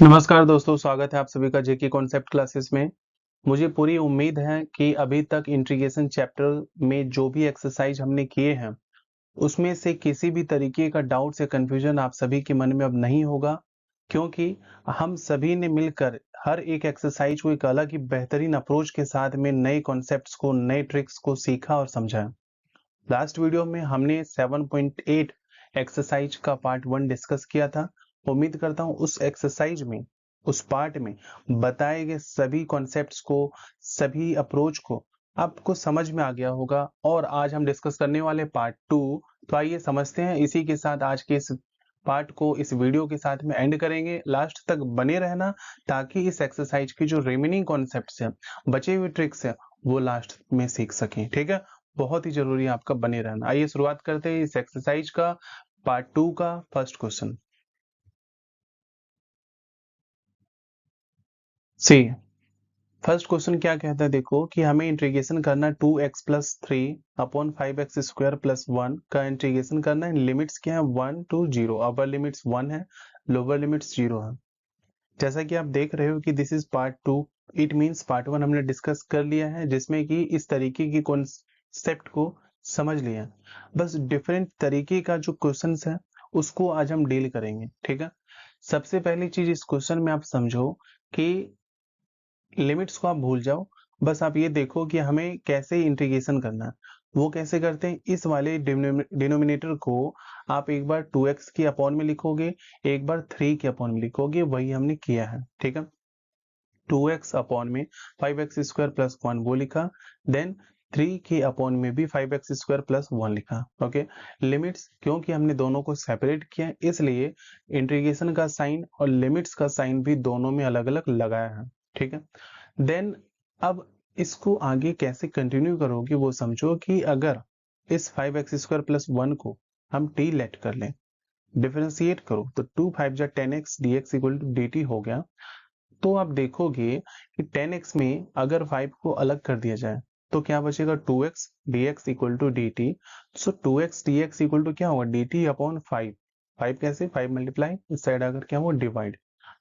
नमस्कार दोस्तों, स्वागत है आप सभी का जेके कॉन्सेप्ट क्लासेस में। मुझे पूरी उम्मीद है कि अभी तक इंटीग्रेशन चैप्टर में जो भी एक्सरसाइज हमने किए हैं उसमें से किसी भी तरीके का डाउट या कंफ्यूजन आप सभी के मन में अब नहीं होगा, क्योंकि हम सभी ने मिलकर हर एक एक्सरसाइज को एक अलग ही बेहतरीन अप्रोच के साथ में नए कॉन्सेप्ट्स को, नए ट्रिक्स को सीखा और समझा। लास्ट वीडियो में हमने 7.8 एक्सरसाइज का पार्ट 1 डिस्कस किया था। उम्मीद करता हूं उस एक्सरसाइज में, उस पार्ट में बताए गए सभी कॉन्सेप्ट्स को, सभी अप्रोच को आपको समझ में आ गया होगा। और आज हम डिस्कस करने वाले पार्ट 2। तो आइए समझते हैं। इसी के साथ आज के इस पार्ट को, इस वीडियो के साथ में एंड करेंगे। लास्ट तक बने रहना ताकि इस एक्सरसाइज की जो रिमेनिंग कॉन्सेप्ट्स है, बचे हुए ट्रिक्स है, वो लास्ट में सीख सकें। ठीक है, बहुत ही जरूरी है आपका बने रहना। आइए शुरुआत करते हैं इस एक्सरसाइज का, पार्ट 2 का फर्स्ट क्वेश्चन। सी फर्स्ट क्वेश्चन क्या कहता है, देखो कि हमें इंटीग्रेशन करना 2x प्लस 3/5x² + 1 का इंटीग्रेशन करना है। लिमिट्स क्या है, 1 to 0। अपर लिमिट्स 1 है, लोअर लिमिट्स 0 है। जैसा कि आप देख रहे हो कि this is part 2। It means part 1 हमने डिस्कस कर लिया है, जिसमें कि इस तरीके की कॉन्सेप्ट को समझ लिया। बस डिफरेंट तरीके का जो क्वेश्चंस है उसको आज हम डील करेंगे। ठीक है, सबसे पहली चीज इस क्वेश्चन में आप समझो कि लिमिट्स को आप भूल जाओ। बस आप ये देखो कि हमें कैसे इंटीग्रेशन करना है। वो कैसे करते हैं, इस वाले डिनोमिनेटर को आप एक बार 2x की अपॉन में लिखोगे, एक बार 3 की अपॉन में लिखोगे। वही हमने किया है। ठीक है, 2x अपॉन में 5x² + 1 वो लिखा, देन 3 के अपॉन में भी 5x² + 1 लिखा। ओके, लिमिट्स क्योंकि हमने दोनों को सेपरेट किया, इसलिए इंटीग्रेशन का साइन और लिमिट्स का साइन भी दोनों में अलग अलग लगाया है। ठीक है, देन अब इसको आगे कैसे कंटिन्यू करोगे वो समझो कि अगर इस 5x² + 1 को हम t लेट कर लें, डिफरेंशिएट करो, तो 2 5 जा 10x dx = dt हो गया। तो आप देखोगे कि 10x में अगर 5 को अलग कर दिया जाए तो क्या बचेगा, 2x dx = dt। सो 2x dx = क्या होगा, dt/5। 5 कैसे, 5 मल्टीप्लाई इस साइड अगर क्या हुआ, डिवाइड।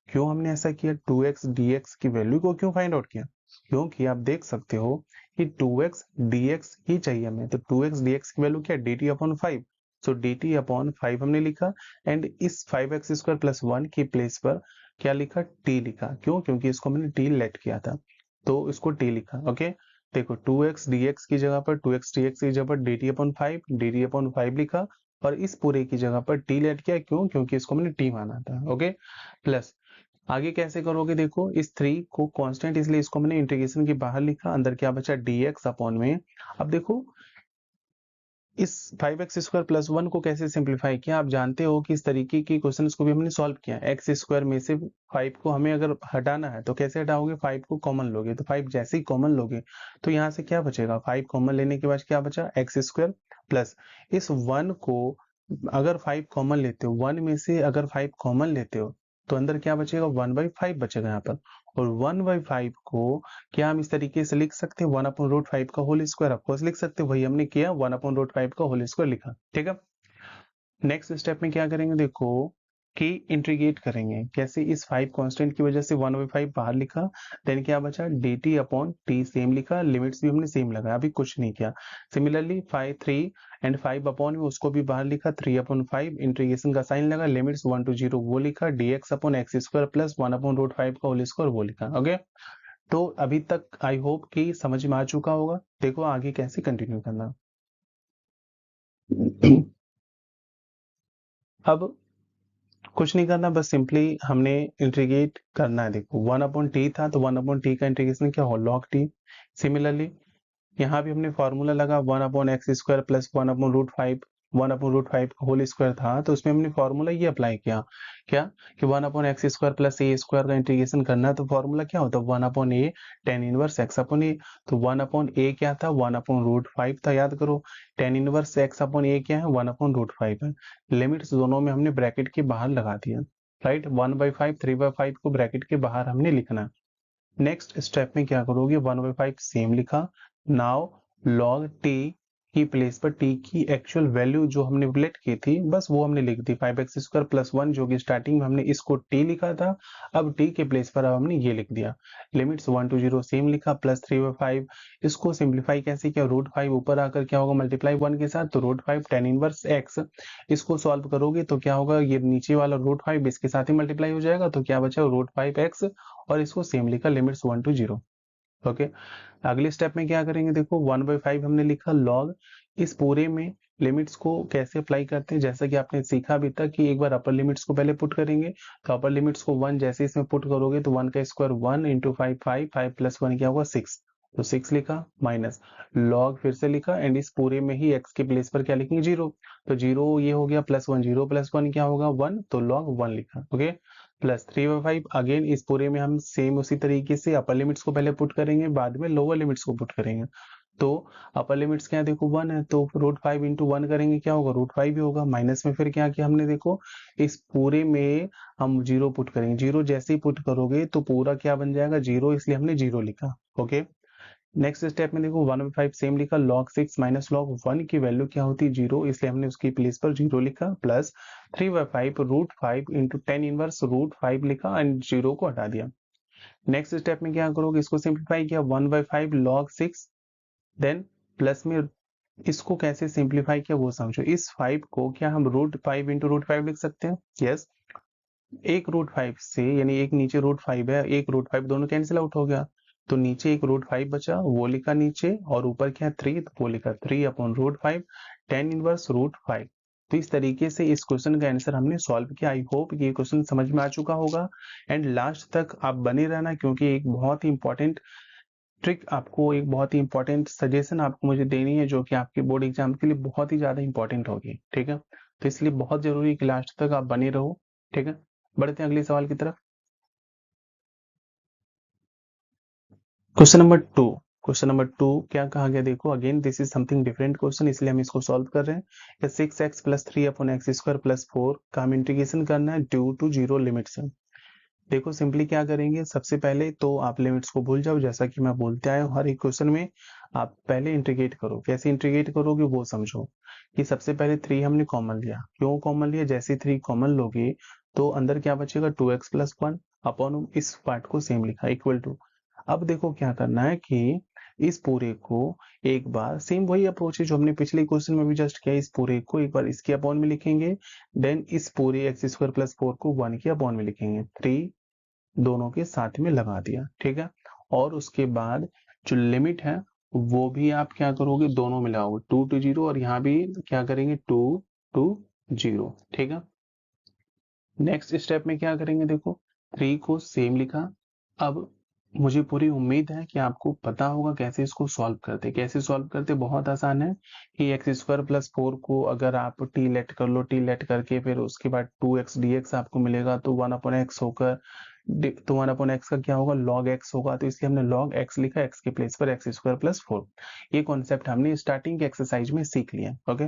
क्यों हमने ऐसा किया, 2x dx की वैल्यू को क्यों फाइंड आउट किया, क्योंकि आप देख सकते हो कि 2x dx ही चाहिए हमें। तो 2x dx की वैल्यू क्या है, dt/5। सो dt/5 हमने लिखा, एंड इस 5x² + 1 की प्लेस पर क्या लिखा, t लिखा। क्यों, क्योंकि इसको हमने t लेट किया था, तो इसको t लिखा। ओके, देखो 2x dx की जगह पर, 2x dx की जगह पर dt/5 लिखा, और इस पूरे की जगह पर t लेट किया। क्यों, क्योंकि इसको मैंने t माना था। ओके, प्लस आगे कैसे करोगे, देखो इस 3 को कांस्टेंट, इसलिए इसको मैंने इंटीग्रेशन के बाहर लिखा, अंदर क्या बचा, dx अपॉन में। अब देखो इस 5x² + 1 को कैसे सिंप्लीफाई किया, आप जानते हो कि इस तरीके की क्वेश्चंस को भी हमने सॉल्व किया। x² में से 5 को हमें अगर हटाना है तो कैसे हटाओगे, 5 को कॉमन लोगे, तो 5 जैसे ही कॉमन लोगे तो यहाँ से क्या बचेगा, 5 कॉमन लेने के बाद क्या बचा, x² प्लस इस 1 को अगर 5 कॉमन लेते हो, 1 में से अगर 5 कॉमन लेते हो तो अंदर क्या बचेगा, 1/5 बचेगा यहाँ पर। और 1/5 को क्या हम इस तरीके से लिख सकते हैं, 1/√5 का होल स्क्वायर, ऑफकोर्स लिख सकते हैं, वही हमने किया, 1/√5 का होल स्क्वायर लिखा। ठीक है, नेक्स्ट स्टेप में क्या करेंगे, देखो कि इंटीग्रेट करेंगे कैसे, इस 5 कांस्टेंट की वजह से 1/5 बाहर लिखा, देन क्या बचा, dt/t सेम लिखा, लिमिट्स भी हमने सेम लगाया, अभी कुछ नहीं किया। सिमिलरली 5 3 एंड 5 अपॉन में उसको भी बाहर लिखा, 3/5 इंटीग्रेशन का साइन लगा, लिमिट्स 1 to 0 वो लिखा, dx/x² + 1/√5 का होल स्क्वायर वो लिखा। ओके, तो अभी तक आई होप कि समझ में आ चुका होगा। देखो आगे कैसे कंटिन्यू करना। अब कुछ नहीं करना, बस सिंपली हमने इंटीग्रेट करना है। देखो 1/t था तो 1/t का इंटीग्रेशन क्या हो, log t। सिमिलरली यहाँ भी हमने फॉर्मूला लगा, 1/x² + 1/√5, 1/√5 का होल स्क्वायर था, तो उसमें हमने फॉर्मूला ये अप्लाई किया, क्या कि 1/x² + a² का इंटीग्रेशन करना है, तो फॉर्मूला क्या होता है, 1/a tan 1x/a। तो 1/a क्या था, 1/√5 था, याद करो। tan 1x/a क्या है, 1/√5 है। लिमिट्स दोनों में हमने ब्रैकेट के बाहर लगा दिया, राइट। 1/5 3/5 को ब्रैकेट के बाहर हमने लिखना। नेक्स्ट स्टेप में क्या करोगे, 1/5 सेम लिखा, नाउ log t की प्लेस पर t की एक्चुअल वैल्यू जो हमने लेट की थी बस वो हमने लिख दी 5x² + 1 जो कि स्टार्टिंग में हमने इसको t लिखा था, अब t के प्लेस पर अब हमने ये लिख दिया। लिमिट्स 1 to 0 सेम लिखा +3/5। इसको सिंप्लीफाई कैसे किया, √5 ऊपर आकर क्या होगा मल्टीप्लाई 1 के साथ, तो √5 tan इनवर्स x। इसको सॉल्व करोगे तो क्या होगा, ये नीचे वाला √5 इसके साथ ही मल्टीप्लाई हो जाएगा, तो क्या बचा √5x और इसको सेम लिखा लिमिट्स 1 to 0। ओके, अगले स्टेप में क्या करेंगे, देखो 1/5 हमने लिखा लॉग। इस पूरे में लिमिट्स को कैसे अप्लाई करते हैं, जैसा कि आपने सीखा अभी तक कि एक बार अपर लिमिट्स को पहले पुट करेंगे, तो अपर लिमिट्स को 1 जैसे इसमें पुट करोगे तो 1 का स्क्वायर 1 × 5 5 5 + 1 क्या होगा 6, तो 6 लिखा माइनस लॉग फिर से लिखा एंड इस पूरे में ही x के प्लेस पर क्या लिखेंगे 0, तो 0 ये हो गया +1 0 + 1 क्या होगा 1, तो log 1 लिखा। ओके, +3/5 अगेन इस पूरे में हम सेम उसी तरीके से अपर लिमिट्स को पहले पुट करेंगे, बाद में लोअर लिमिट्स को पुट करेंगे। तो अपर लिमिट्स क्या है, देखो 1 है, तो √5 × 1 करेंगे क्या होगा √5 ही होगा, माइनस में फिर क्या किया हमने, देखो इस पूरे में हम 0 पुट करेंगे, 0 जैसे ही पुट करोगे तो पूरा क्या बन जाएगा 0, इसलिए हमने 0 लिखा। ओके, नेक्स्ट स्टेप में देखो 1/5 सेम लिखा, log 6 माइनस log 1 की वैल्यू क्या होती है 0, इसलिए हमने उसकी प्लेस पर 0 लिखा, प्लस 3/5 √5 × tan इनवर्स √5 लिखा एंड 0 को हटा दिया। नेक्स्ट स्टेप में क्या करोगे, इसको सिंप्लीफाई किया 1/5 log 6, देन प्लस में इसको कैसे सिंप्लीफाई किया वो समझो। इस 5 को क्या हम √5 × √5 लिख सकते हैं, यस। एक √5 से यानी एक नीचे √5 है, एक √5 दोनों कैंसिल आउट हो गया, तो नीचे एक √5 बचा वो लिखा नीचे, और ऊपर क्या है 3, तो वो लिखा 3/√5 tan इनवर्स √5। तो इस तरीके से इस क्वेश्चन का आंसर हमने सॉल्व किया। आई होप ये क्वेश्चन समझ में आ चुका होगा एंड लास्ट तक आप बने रहना, क्योंकि एक बहुत ही इंपॉर्टेंट ट्रिक आपको, एक बहुत ही इंपॉर्टेंट सजेशन आपको मुझे देनी है, जो कि आपके बोर्ड एग्जाम के लिए बहुत ही ज्यादा इंपॉर्टेंट होगी। ठीक है, तो इसलिए बहुत जरूरी है कि लास्ट तक आप बने रहो। ठीक है, बढ़ते हैं अगले सवाल की तरफ। क्वेश्चन नंबर 2, क्वेश्चन नंबर 2 क्या कहा गया, देखो again this is something different question, इसलिए हम इसको सॉल्व कर रहे हैं। 6x + 3/x² + 4 का हम इंटीग्रेशन करना है ड्यू टू 0 लिमिट से। देखो सिंपली क्या करेंगे, सबसे पहले तो आप लिमिट्स को भूल जाओ, जैसा कि मैं बोलते आया हूँ हर एक क्वेश्चन में आप पहले इंटीग्रेट करो। कैसे इंटीग्रेट करोगे वो समझो, कि सबसे पहले 3 हमने कॉमन लिया, क्यों कॉमन लिया, जैसे 3 कॉमन लोगे तो अंदर क्या बचेगा 2x + 1 अपॉन इस पार्ट को सेम लिखा इक्वल टू। अब देखो क्या करना है कि इस पूरे को एक बार सेम वही अप्रोच है जो हमने पिछले क्वेश्चन में भी जस्ट किया, इस पूरे को एक बार इसके अपॉन में लिखेंगे, देन इस पूरे x² + 4 को 1 के अपॉन में लिखेंगे, 3 दोनों के साथ में लगा दिया। ठीक है, और उसके बाद जो लिमिट है वो भी आप क्या करोगे दोनों में लगाओगे 2 to 0, और यहाँ भी क्या करेंगे 2 to 0। ठीक है, नेक्स्ट स्टेप में क्या करेंगे, देखो 3 को सेम लिखा। अब मुझे पूरी उम्मीद है कि आपको पता होगा कैसे इसको सॉल्व करते। कैसे सॉल्व करते, बहुत आसान है कि x² + 4 को अगर आप t लेट कर लो, t लेट करके फिर उसके बाद 2x dx आपको मिलेगा, तो 1/x होकर तो 1/x का क्या होगा log x होगा, तो इसलिए हमने log x लिखा, x के प्लेस पर x² + 4। ये कॉन्सेप्ट हमने स्टार्टिंग के एक्सरसाइज में सीख लिया। ओके,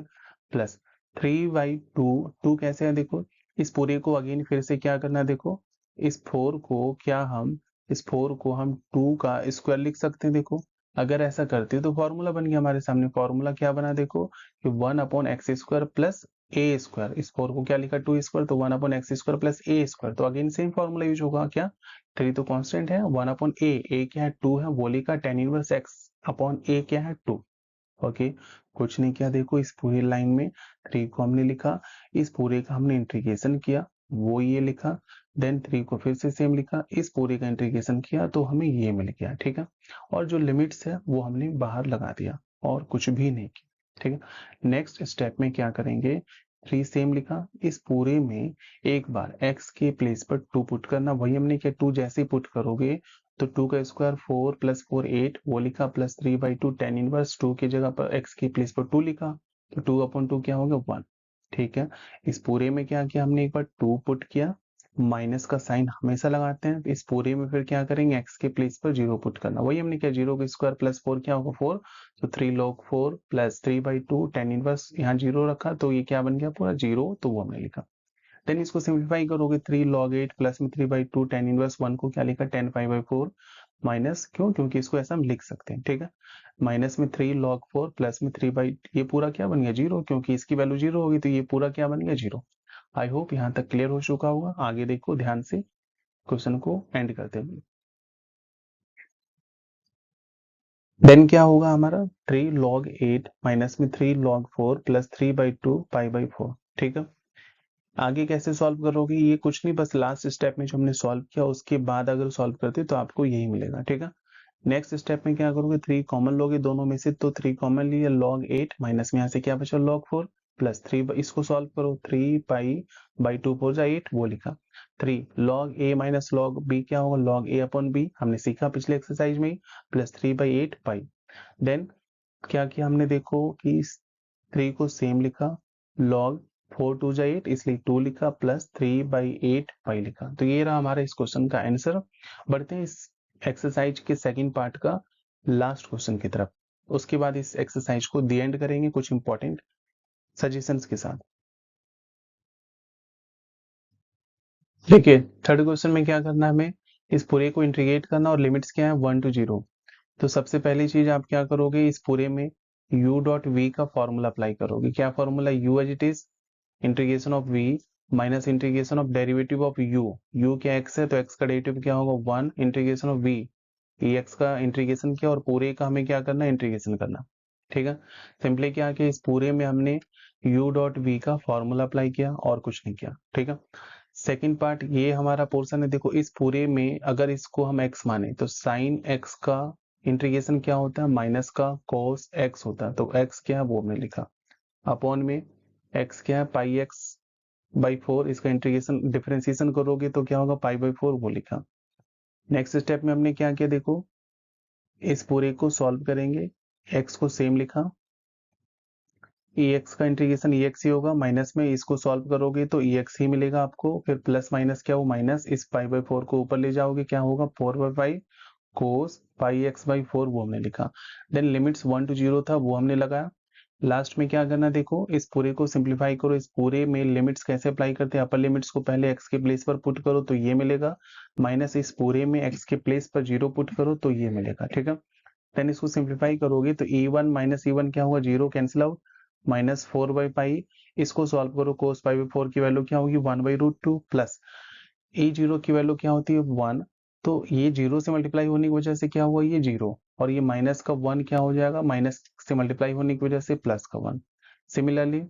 प्लस 3/2, 2 कैसे है देखो, इस पूरे को अगेन फिर से क्या करना है, देखो इस 4 को क्या हम इस 4 को हम 2 का स्क्वायर लिख सकते हैं। देखो अगर ऐसा करते तो फॉर्मूला बन गया हमारे सामने, फॉर्मूला क्या बना देखो कि 1/x² + a², इस 4 को क्या लिखा 2 तो 1/x² + a², तो अगेन सेम फॉर्मूला यूज होगा। क्या 3 तो कांस्टेंट है, 1/a, a क्या है 2 है, वो लिखा tan इनवर्स x/a क्या है 2। ओके, कुछ नहीं किया, देखो इस पूरी लाइन में 3 को हमने लिखा, इस पूरे का हमने इंटीग्रेशन किया, वो ये लिखा, देन 3 को फिर से सेम लिखा, इस पूरे का इंटीग्रेशन किया तो हमें ये मिल गया। ठीक है, और जो लिमिट्स है वो हमने बाहर लगा दिया और कुछ भी नहीं किया। ठीक है, नेक्स्ट स्टेप में क्या करेंगे, 3 सेम लिखा, इस पूरे में एक बार x के प्लेस पर 2 पुट करना, वही हमने किया, 2 जैसे ही पुट करोगे तो 2 का स्क्वायर 4 + 4 8 वो लिखा, प्लस 3/2 tan इनवर्स 2 की जगह पर x की प्लेस पर 2 लिखा, तो 2/2 क्या हो गया 1। ठीक है, इस पूरे में क्या किया हमने, एक बार 2 पुट किया, माइनस का साइन हमेशा लगाते हैं, इस पूरे में फिर क्या करेंगे x के प्लेस पर 0 पुट करना, वही हमने किया, 0 का स्क्वायर + 4 क्या होगा 4, तो 3 log 4 + 3/2 tan इनवर्स यहाँ 0 रखा, तो ये क्या बन गया पूरा 0, तो वो हमने लिखा। देन इसको सिंप्लीफाई करोगे, 3 log 8 प्लस में 3/2 tan इनवर्स 1 को क्या लिखा tan π/4, माइनस क्यों, क्योंकि इसको ऐसा हम लिख सकते हैं, ठीक है। माइनस में 3 log 4 प्लस में 3/, ये पूरा क्या बन गया 0, क्योंकि इसकी वैल्यू 0 होगी तो ये पूरा क्या बन गया 0। आई होप यहाँ तक क्लियर हो चुका होगा। आगे देखो ध्यान से क्वेश्चन को एंड करते हुए। देन क्या होगा हमारा 3 log 8 माइनस में 3 log 4 प्लस 3/2 पाई/4, ठीक है। आगे कैसे सॉल्व करोगे, ये कुछ नहीं, बस लास्ट स्टेप में जो हमने सॉल्व किया उसके बाद अगर सॉल्व करते तो आपको यही मिलेगा, ठीक है। नेक्स्ट स्टेप में क्या करोगे, 3 कॉमन लोगे दोनों में से, तो 3 कॉमन लिए log 8 माइनस में यहाँ से क्या बचा log 4 प्लस 3, इसको सॉल्व करो 3 पाई/2 4 जा 8 वो लिखा। 3 log a minus log b क्या होगा log a अपॉन b, हमने सीखा पिछले एक्सरसाइज में ही, प्लस 3/8 पाई। देन क्या किया हमने, देखो कि 3 को सेम लिखा, log 4 2 जा 8 इसलिए 2 लिखा, प्लस 3/8 पाई लिखा। तो ये रहा हमारा इस क्वेश्चन का आंसर। बढ़ते हैं इस एक्सरसाइज के सेकंड पार्ट का लास्ट क्वेश्चन की तरफ। उसके बाद इस एक्सरसाइज को दी एंड करेंगे कुछ इंपॉर्टेंट सजेशंस के साथ। देखिए थर्ड क्वेश्चन में क्या करना है, हमें इस पूरे को इंटीग्रेट करना और लिमिट्स क्या है 1 to 0। तो सबसे पहली चीज आप क्या करोगे, इस पूरे में u डॉट वी का फॉर्मूला अप्लाई करोगे। क्या formula, u as it is integration of v minus integration of derivative of u क्या x है तो x का डेरिवेटिव क्या होगा 1 इंटीग्रेशन ऑफ v, ये x का इंटीग्रेशन किया और पूरे का हमें क्या करना है इंटीग्रेशन करना, ठीक है। सिंपली क्या किया, इस पूरे में हमने u डॉट वी का फॉर्मूला अप्लाई किया और कुछ नहीं किया, ठीक है। सेकेंड पार्ट ये हमारा पोर्शन है, देखो इस पूरे में अगर इसको हम x माने तो साइन x का इंटीग्रेशन क्या होता है माइनस का कोस x होता है, तो x क्या है वो हमने लिखा, अपॉन में x क्या है πx/4, इसका इंटीग्रेशन डिफरेंशिएशन करोगे तो क्या होगा π/4 वो लिखा। नेक्स्ट स्टेप में हमने क्या किया, देखो इस पूरे को सॉल्व करेंगे, x को सेम लिखा, ex का इंटीग्रेशन ex ही होगा, माइनस में इसको सॉल्व करोगे तो ex ही मिलेगा आपको, फिर प्लस माइनस क्या हो माइनस, इस π/4 को ऊपर ले जाओगे क्या होगा 4/5 cos πx/4 वो हमने लिखा। देन लिमिट्स 1 to 0 था वो हमने लगाया। लास्ट में क्या करना, देखो इस पूरे को सिंप्लीफाई करो, इस पूरे में लिमिट्स कैसे अप्लाई करते हैं, अपर लिमिट्स को पहले x के प्लेस पर पुट करो तो ये मिलेगा, माइनस इस पूरे में x के प्लेस पर 0 पुट करो तो ये मिलेगा, ठीक है। देन इसको सिंप्लीफाई करोगे तो e1 माइनस e1 क्या होगा 0 कैंसिल आउट, माइनस 4/पाई, इसको सॉल्व करो cos π/4 की वैल्यू क्या होगी 1/√2 प्लस e0 की वैल्यू क्या होती है 1, तो ये 0 से मल्टीप्लाई होने की वजह से क्या हुआ ये 0, और ये माइनस का 1 क्या हो जाएगा, माइनस से मल्टीप्लाई होने की वजह से प्लस का 1। सिमिलरली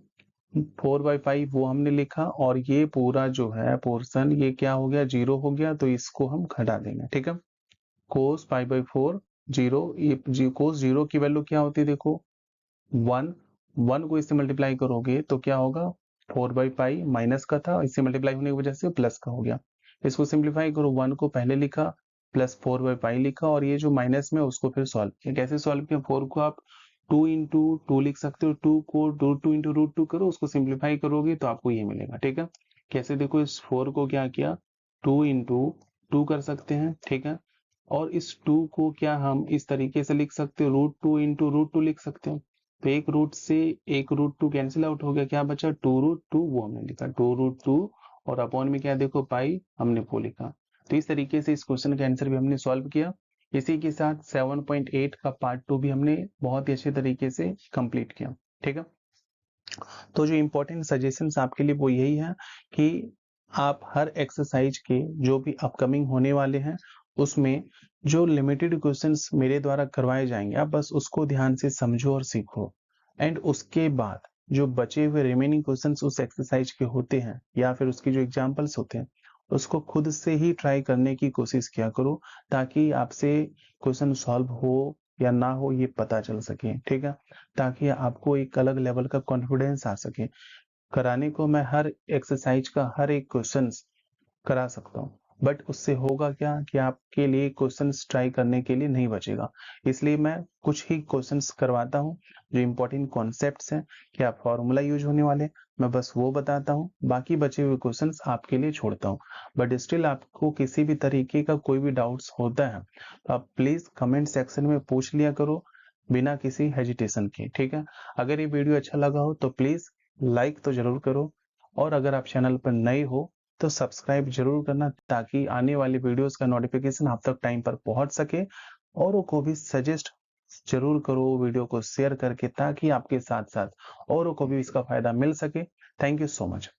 4/5 वो हमने लिखा और ये पूरा जो है पोर्शन ये क्या हो गया 0 हो गया, तो इसको हम घटा देंगे, ठीक है। cos π/4 0, ये cos 0 की वैल्यू क्या होती है, देखो 1 को इससे मल्टीप्लाई करोगे तो क्या होगा 4/पाई, माइनस का था इससे मल्टीप्लाई होने की वजह से प्लस का हो गया। इसको सिंप्लीफाई करो, 1 को पहले लिखा प्लस 4/पाई लिखा और ये जो माइनस में उसको फिर सॉल्व किया। कैसे सॉल्व किया, 4 को आप 2 इंटू 2 लिख सकते हो, 2 को 2 इंटू √2 करो, उसको सिंप्लीफाई करोगे तो आपको ये मिलेगा, ठीक है। कैसे, देखो इस 4 को क्या किया 2 इंटू 2 कर सकते हैं, ठीक है। और इस 2 को क्या हम इस तरीके से लिख सकते हो √2 इंटू √2 लिख सकते हो, तो एक रूट से एक √2 कैंसिल आउट हो गया, क्या बचा 2√2 वो हमने लिखा 2√2 और अपॉन में क्या देखो पाई हमने वो लिखा। तो इस तरीके से इस क्वेश्चन का आंसर भी हमने सॉल्व किया। इसी के साथ 7.8 का पार्ट 2 भी हमने बहुत ही अच्छे तरीके से कंप्लीट किया, ठीक है। तो जो इम्पोर्टेंट सजेशंस आपके लिए वो यही है कि आप हर एक्सरसाइज के जो भी अपकमिंग होने वाले हैं उसमें जो लिमिटेड क्वेश्चंस मेरे द्वारा करवाए जाएंगे आप बस उसको ध्यान से समझो और सीखो, एंड उसके बाद जो बचे हुए रिमेनिंग क्वेश्चंस उस एक्सरसाइज के होते हैं या फिर उसकी जो एग्जांपल्स होते हैं उसको खुद से ही ट्राई करने की कोशिश किया करो, ताकि आपसे क्वेश्चन सॉल्व हो या ना हो ये पता चल सके, ठीक है। ताकि आपको एक अलग लेवल का कॉन्फिडेंस आ सके। कराने को मैं हर एक्सरसाइज का हर एक क्वेश्चंस करा सकता हूँ, बट उससे होगा क्या कि आपके लिए क्वेश्चंस ट्राई करने के लिए नहीं बचेगा। इसलिए मैं कुछ ही क्वेश्चंस करवाता हूँ, जो इम्पोर्टेंट कॉन्सेप्ट्स हैं, क्या फॉर्मूला यूज होने वाले मैं बस वो बताता हूँ, बाकी बचे हुए क्वेश्चंस आपके लिए छोड़ता हूँ। बट स्टिल आपको किसी भी तरीके का कोई भी डाउट्स होता है तो आप प्लीज कमेंट सेक्शन में पूछ लिया करो बिना किसी हेजिटेशन के, ठीक है। अगर ये वीडियो अच्छा लगा हो तो प्लीज लाइक तो जरूर करो, और अगर आप चैनल पर नए हो तो सब्सक्राइब जरूर करना ताकि आने वाली वीडियोस का नोटिफिकेशन आप तक टाइम पर पहुंच सके। औरों को भी सजेस्ट जरूर करो वीडियो को शेयर करके, ताकि आपके साथ साथ औरों को भी इसका फायदा मिल सके। Thank you so much.